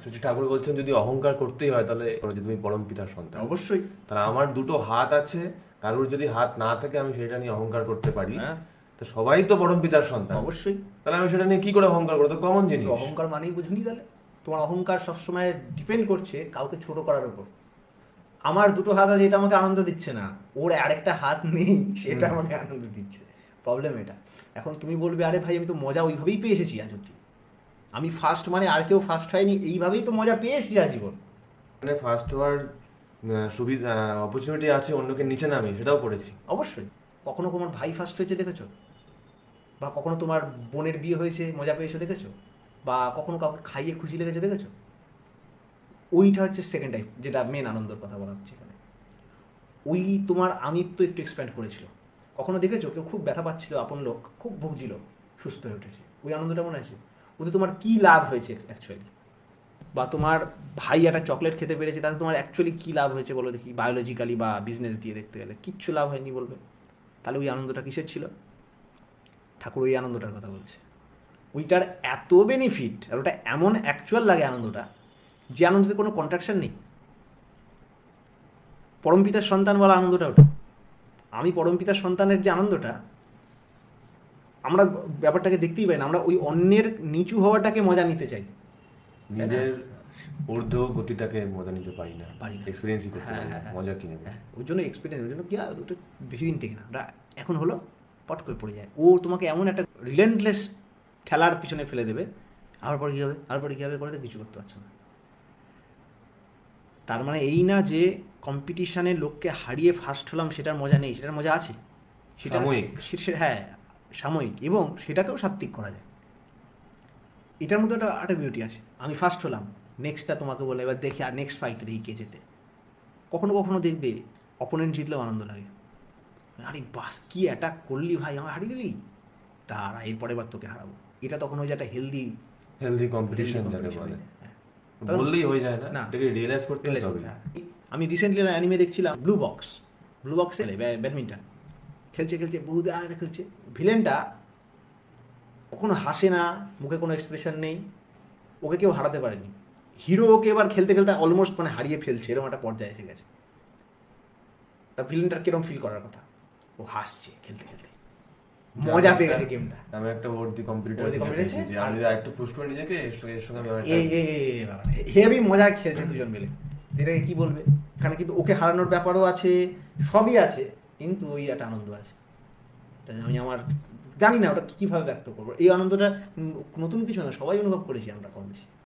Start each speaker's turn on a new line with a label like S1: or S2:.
S1: শ্রী ঠাকুর বলছেন যদি অহংকার করতেই হয় তাহলে যে তুমি পরম পিতার সন্তান।
S2: অবশ্যই।
S1: তাহলে আমার দুটো হাত আছে, কারোর যদি হাত না থাকে আমি সেটা নিয়ে অহংকার করতে পারি,
S2: হ্যাঁ,
S1: তো সবাই তো পরম পিতার সন্তান,
S2: অবশ্যই।
S1: তাহলে আমি সেটা নিয়ে কি করে অহংকার করবো? তো কমন
S2: কিন্তু
S1: জিনিস।
S2: অহংকার মানেই বুঝুনি তাহলে তোমার অহংকার সবসময় ডিপেন্ড করছে কাউকে ছোট করার উপর। আমার দুটো হাত আছে, এটা আমাকে আনন্দ দিচ্ছে না। ওর আরেকটা হাত নেই, সেটা আমাকে আনন্দ দিচ্ছে। প্রবলেম এটা। এখন তুমি বলবে, আরে ভাই আমি তো মজা ওইভাবেই পেয়ে এসেছি আজ অব্দি। আমি ফার্স্ট মানে আর কেউ ফার্স্ট হয়নি, এইভাবেই তো মজা পেয়ে এসেছি আজীবন।
S1: মানে ফার্স্ট হওয়ার সুবিধা অপরচুনিটি আছে, অন্যকে নিচে নামি সেটাও করেছি।
S2: অবশ্যই। কখনো তোমার ভাই ফার্স্ট হয়েছে দেখেছো? বা কখনো তোমার বোনের বিয়ে হয়েছে মজা পেয়েছো দেখেছো? বা কখনো কাউকে খাইয়ে খুশি লেগেছে দেখেছো? ওইটা হচ্ছে সেকেন্ড টাইপ, যেটা মেন আনন্দের কথা বলা হচ্ছে এখানে। ওই তোমার আমিত্ব একটু এক্সপ্যান্ড করেছিল। কখনো দেখেছো কেউ খুব ব্যথা পাচ্ছিল, আপন লোক খুব ভুগছিল, সুস্থ হয়ে উঠেছে, ওই আনন্দটা মনে আছে? ওতে তোমার কী লাভ হয়েছে অ্যাকচুয়ালি? বা তোমার ভাই একটা চকলেট খেতে পেরেছে, তাতে তোমার অ্যাকচুয়ালি কী লাভ হয়েছে বলো দেখি? বায়োলজিক্যালি বা বিজনেস দিয়ে দেখতে গেলে কিচ্ছু লাভ হয়নি বলবে। তাহলে ওই আনন্দটা কিসের ছিল? ঠাকুর ওই আনন্দটার কথা বলছে। ওইটার এত বেনিফিট, আর ওটা এমন অ্যাকচুয়াল লাগে আনন্দটা, যে আনন্দতে কোনো কন্ট্রাকশন নেই। পরমপিতার সন্তান বলা আনন্দটা ওটা। আমি পরমপিতার সন্তানের যে আনন্দটা, আমরা ব্যাপারটাকে দেখতেই পাই না, আমরা ওই অন্যের নিচু হওয়াটাকে মজা নিতে চাই।
S1: নিজের ঊর্ধ্ব গতিটাকে মজা নিতে পারি না,
S2: পারি না।
S1: এক্সপিরিয়েন্সই করতে
S2: হ্যাঁ
S1: পারি না,
S2: হ্যাঁ হ্যাঁ
S1: মজা কি নেবো?
S2: হ্যাঁ, ওই জন্য এক্সপিরিয়েন্স, ওই জন্য কি আর ওটা বেশি দিন টেকে না। ওটা এখন হলো, পট করে পড়ে যায়। ও তোমাকে এমন একটা রিলেন্টলেস ঠেলার পিছনে ফেলে দেবে, আর পরে কী হবে, আর পরে কী হবে করে তো কিছু করতে পারছো না। তার মানে এই না যে কম্পিটিশানে লোককে হারিয়ে ফার্স্ট হলাম সেটার মজা নেই, সেটার মজা আছে। সেটা
S1: সাময়িক।
S2: হ্যাঁ, সাময়িক, এবং সেটাকেও সাত্ত্বিক করা যায়। এটার মধ্যে একটা বিউটি আছে। আমি ফার্স্ট হলাম, নেক্সটটা তোমাকে বলে এবার দেখি, আর নেক্সট ফাইটে দেখি কে যেতে। কখনো কখনো দেখবে অপোনেন্ট জিতলেও আনন্দ লাগে। আরে বাস, কি অ্যাটাক করলি ভাই, আমার হারিয়ে দিলি, তারা এরপরে এবার তোকে হারাবো। এটা তখন ওই যে একটা হেলদি
S1: হেলদি
S2: হেলদি
S1: কম্পিটিশন যাকে
S2: কম্পিটিশন
S1: বলে।
S2: হয়ে যায়। হ্যাঁ, তখন
S1: বললেই হয়ে যায় না,
S2: না,
S1: এটাকে রিয়েলাইজ করতে
S2: রিয়েলাইজ
S1: হবে।
S2: করতে হয়। আমি রিসেন্টলি অ্যানিমে দেখছিলাম, ব্লু বক্স। ব্লু বক্সে ব্যাডমিন্টন খেলছে খেলছে, বহু আগে খেলছে। ভিলেনটা কখনো হাসে না, মুখে কোনো এক্সপ্রেশন নেই, ওকে কেউ হারাতে পারেনি। হিরো ওকে এবার খেলতে খেলতে অলমোস্ট মানে হারিয়ে ফেলছে, এরকম একটা পর্যায়ে এসে গেছে। তা ভিলেনটার কিরকম ফিল করার কথা? ও হাসছে খেলতে খেলতে, মজা পেয়ে গেছে গেমটা।
S1: আমি একটা ওর্দি কম্পিটিটর
S2: ওর্দি competitor
S1: যে আমি যদি একটু পুশ করে নিজেকে এর সঙ্গে আমি
S2: হেভি মজা খেলছে দুজন মিলে। এটাকে কি বলবে? এখানে কিন্তু ওকে হারানোর ব্যাপারও আছে, সবই আছে, কিন্তু ওই একটা আনন্দ আছে। আমি আমার জানি না ওটা কীভাবে ব্যক্ত করবো। এই আনন্দটা নতুন কিছু না, সবাই অনুভব করেছি আমরা কম বেশি।